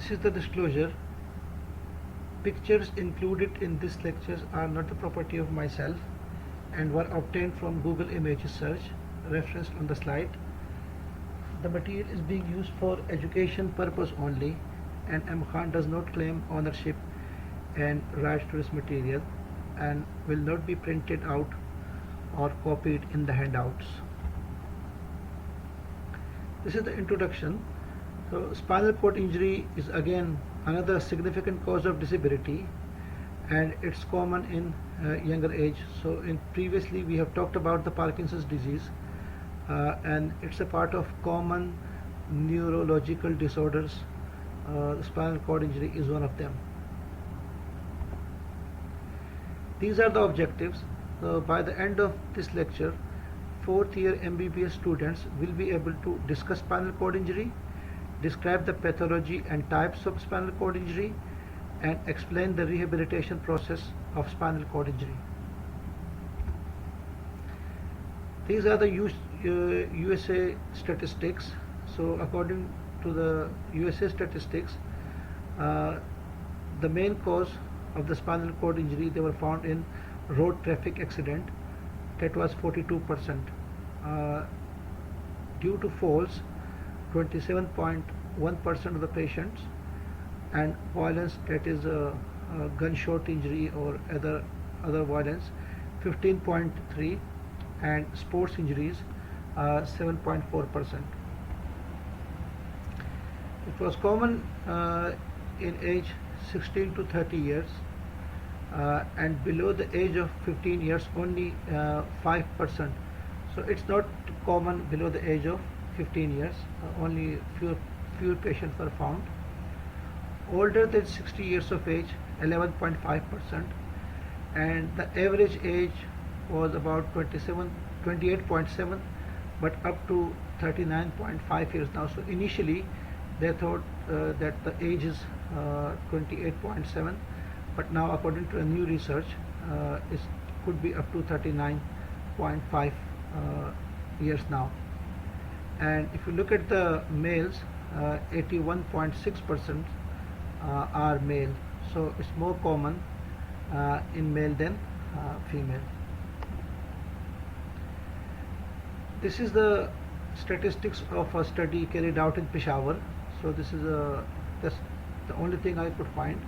This is the disclosure. Pictures included in this lectures are not the property of myself and were obtained from Google Image Search, referenced on the slide. The material is being used for education purpose only, and M. Khan does not claim ownership and rights to this material and will not be printed out or copied in the handouts. This is the introduction. So spinal cord injury is again another significant cause of disability, and it's common in younger age. So in previously we have talked about the Parkinson's disease, and it's a part of common neurological disorders. Spinal cord injury is one of them. These are the objectives. So by the end of this lecture, fourth year MBBS students will be able to discuss spinal cord injury, describe the pathology and types of spinal cord injury, and explain the rehabilitation process of spinal cord injury. These are the USA statistics. So according to the USA statistics, the main cause of the spinal cord injury, they were found in road traffic accident. That was 42%. Due to falls, 27.1% of the patients, and violence, that is a gunshot injury or other violence, 15.3%, and sports injuries, 7.4%. It was common in age 16 to 30 years, and below the age of 15 years only 5%. So it's not common below the age of 15 years, only few patients were found. Older than 60 years of age, 11.5%, and the average age was about 28.7, but up to 39.5 years now. So initially they thought that the age is 28.7, but now according to a new research, it could be up to 39.5 years now. And if you look at the males, 81.6% are male. So it's more common in male than female. This is the statistics of a study carried out in Peshawar. So this is that's the only thing I could find,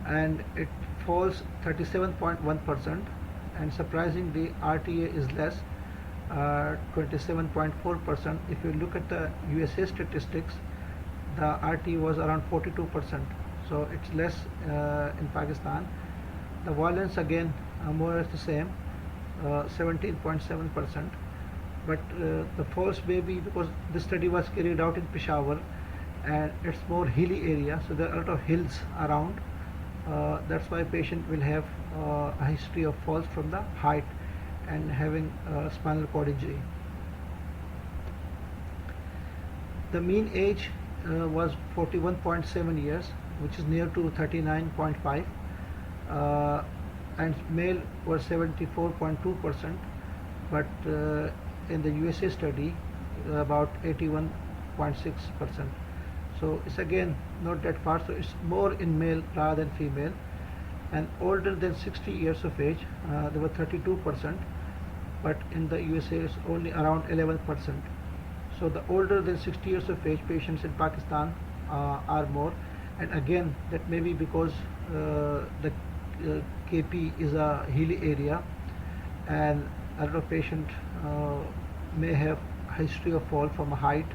and it falls 37.1%, and surprisingly RTA is less, 27.4%. If you look at the USA statistics, the RT was around 42%, so it's less in Pakistan. The violence again more or less the same, 17.7%, but the falls may be because this study was carried out in Peshawar, and it's more hilly area, so there are a lot of hills around. That's why patient will have a history of falls from the height and having spinal cord injury. The mean age was 41.7 years, which is near to 39.5, and male was 74.2%, but in the USA study about 81.6%. So it's again not that far, so it's more in male rather than female. And older than 60 years of age, there were 32%, but in the USA it's only around 11%. So the older than 60 years of age patients in Pakistan are more, and again that may be because the KP is a hilly area, and a lot of patients may have history of fall from a height,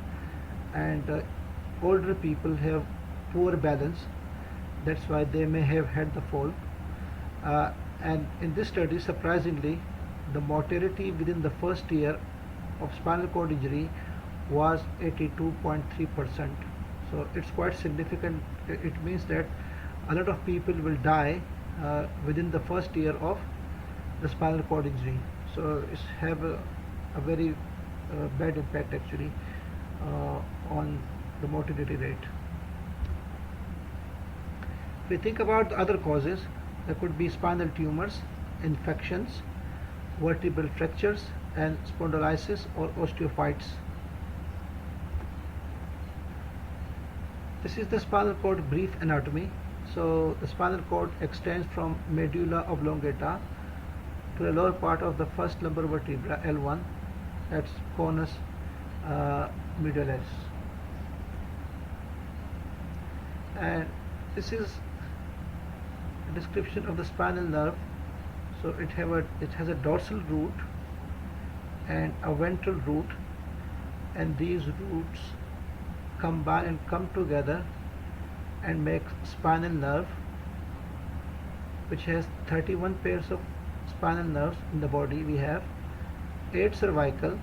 and older people have poor balance. That's why they may have had the fall. And in this study, surprisingly, the mortality within the first year of spinal cord injury was 82.3%. So it's quite significant. It means that a lot of people will die within the first year of the spinal cord injury. So it's have a very bad impact actually on the mortality rate. If we think about the other causes, there could be spinal tumors, infections, vertebral fractures, and spondylosis or osteophytes. This is the spinal cord brief anatomy. So the spinal cord extends from medulla oblongata to the lower part of the first lumbar vertebra L1, that's conus medullaris. And this is a description of the spinal nerve. So it has a dorsal root and a ventral root, and these roots combine and come together and make spinal nerve, which has 31 pairs of spinal nerves in the body. We have 8 cervical,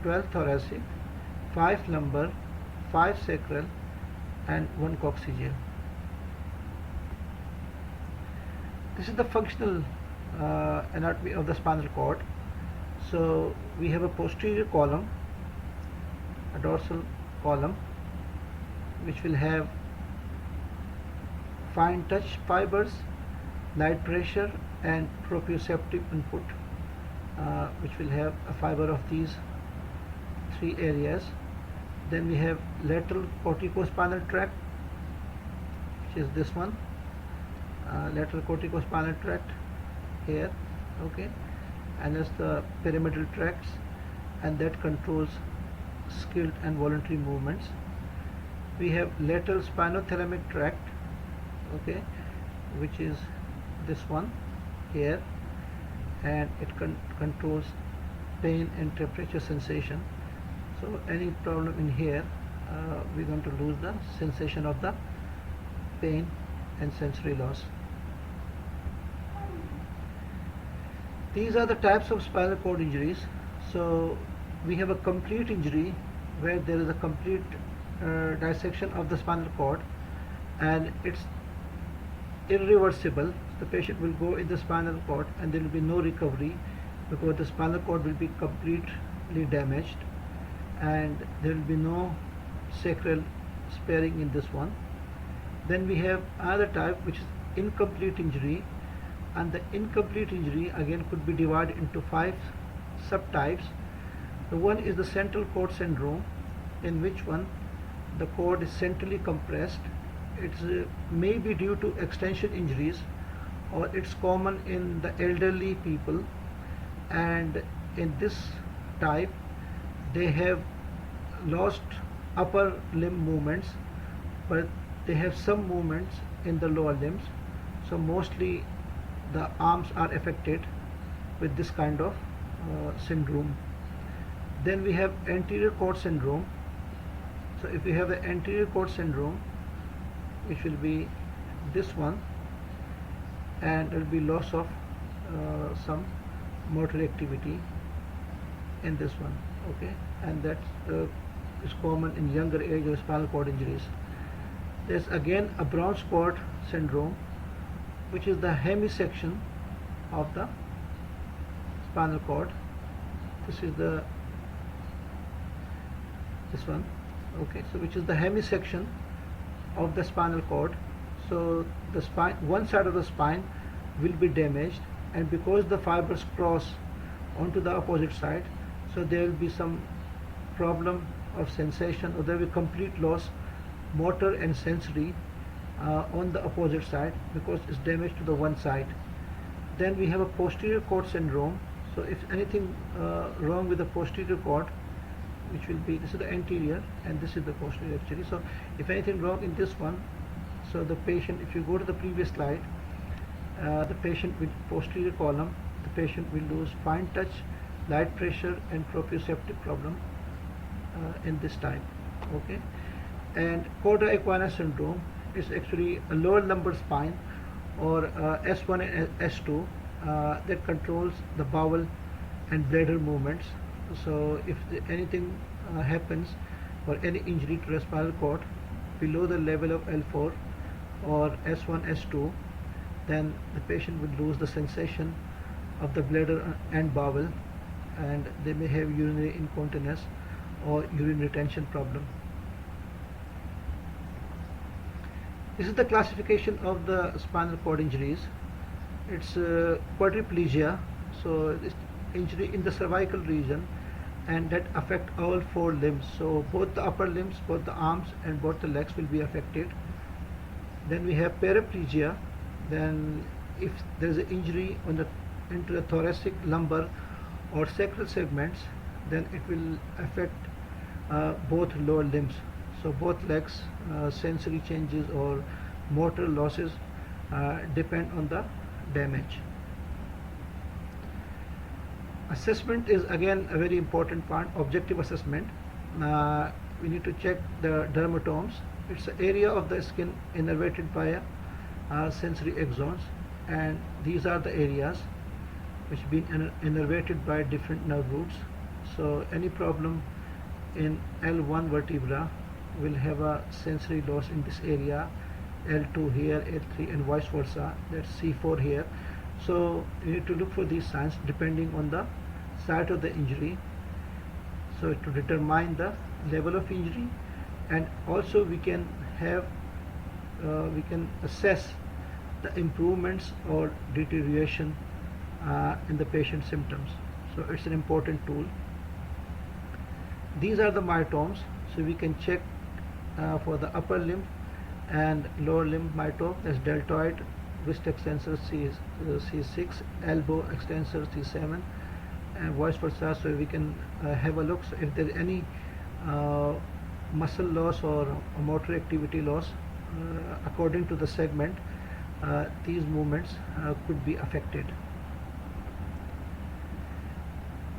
12 thoracic, 5 lumbar, 5 sacral, and 1 coccygeal. This is the functional anatomy of the spinal cord. So we have a posterior column, a dorsal column, which will have fine touch fibers, light pressure, and proprioceptive input, which will have a fiber of these 3 areas. Then we have lateral corticospinal tract, which is this one, lateral corticospinal tract here, okay, and that's the pyramidal tracts, and that controls skilled and voluntary movements. We have lateral spinothalamic tract, okay, which is this one here, and it controls pain and temperature sensation. So any problem in here, we're going to lose the sensation of the pain and sensory loss. These are the types of spinal cord injuries. So we have a complete injury where there is a complete dissection of the spinal cord, and it's irreversible. The patient will go in the spinal cord and there will be no recovery, because the spinal cord will be completely damaged and there will be no sacral sparing in this one. Then we have another type, which is incomplete injury, and the incomplete injury again could be divided into 5 subtypes. The one is the central cord syndrome, in which one the cord is centrally compressed. It may be due to extension injuries, or it's common in the elderly people, and in this type they have lost upper limb movements, but they have some movements in the lower limbs. So mostly the arms are affected with this kind of syndrome. Then we have anterior cord syndrome. So if we have the anterior cord syndrome, which will be this one, and there will be loss of some motor activity in this one, okay, and that is common in younger age of spinal cord injuries. There's again a Brown spot syndrome, which is the hemisection of the spinal cord. This is this one, okay, so which is the hemisection of the spinal cord. So the spine, one side of the spine will be damaged, and because the fibers cross onto the opposite side, so there will be some problem of sensation, or there will be complete loss, motor and sensory, on the opposite side, because it's damaged to the one side. Then we have a posterior cord syndrome. So if anything wrong with the posterior cord, which will be, this is the anterior and this is the posterior actually, so if anything wrong in this one, so the patient, if you go to the previous slide, the patient with posterior column, the patient will lose fine touch, light pressure, and proprioceptive problem in this type, okay. And cauda equina syndrome is actually a lower lumbar spine, or S1 and S2, that controls the bowel and bladder movements. So if anything happens, or any injury to the spinal cord below the level of L4 or S1, S2, then the patient would lose the sensation of the bladder and bowel, and they may have urinary incontinence or urine retention problem. This is the classification of the spinal cord injuries. It's quadriplegia, so this injury in the cervical region, and that affect all four limbs. So both the upper limbs, both the arms and both the legs will be affected. Then we have paraplegia. Then if there is an injury on the into the thoracic, lumbar or sacral segments, then it will affect both lower limbs. So both legs, sensory changes or motor losses depend on the damage. Assessment is again a very important part. Objective assessment. We need to check the dermatomes. It's an area of the skin innervated by sensory axons, and these are the areas which have been innervated by different nerve roots. So any problem in L1 vertebra will have a sensory loss in this area, L2 here, L3 and vice versa. That's C4 here. So you need to look for these signs depending on the site of the injury, so to determine the level of injury, and also we can assess the improvements or deterioration in the patient's symptoms. So it's an important tool. These are the myotomes, so we can check for the upper limb and lower limb myotome. That's deltoid, wrist extensor C6, elbow extensor C7, and vice versa. So we can have a look. So if there is any muscle loss or motor activity loss according to the segment, these movements could be affected.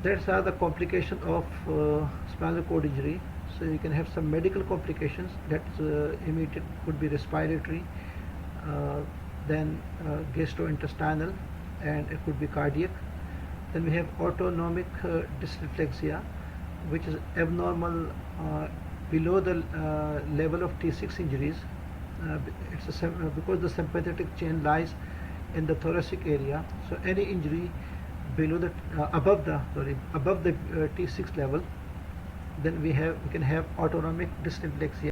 That's are the complications of spinal cord injury. So you can have some medical complications that immediate could be respiratory, then gastrointestinal, and it could be cardiac. Then we have autonomic dysreflexia, which is abnormal below the level of T6 injuries. Because the sympathetic chain lies in the thoracic area. So any injury below the above the T6 level, then we can have autonomic dysreflexia.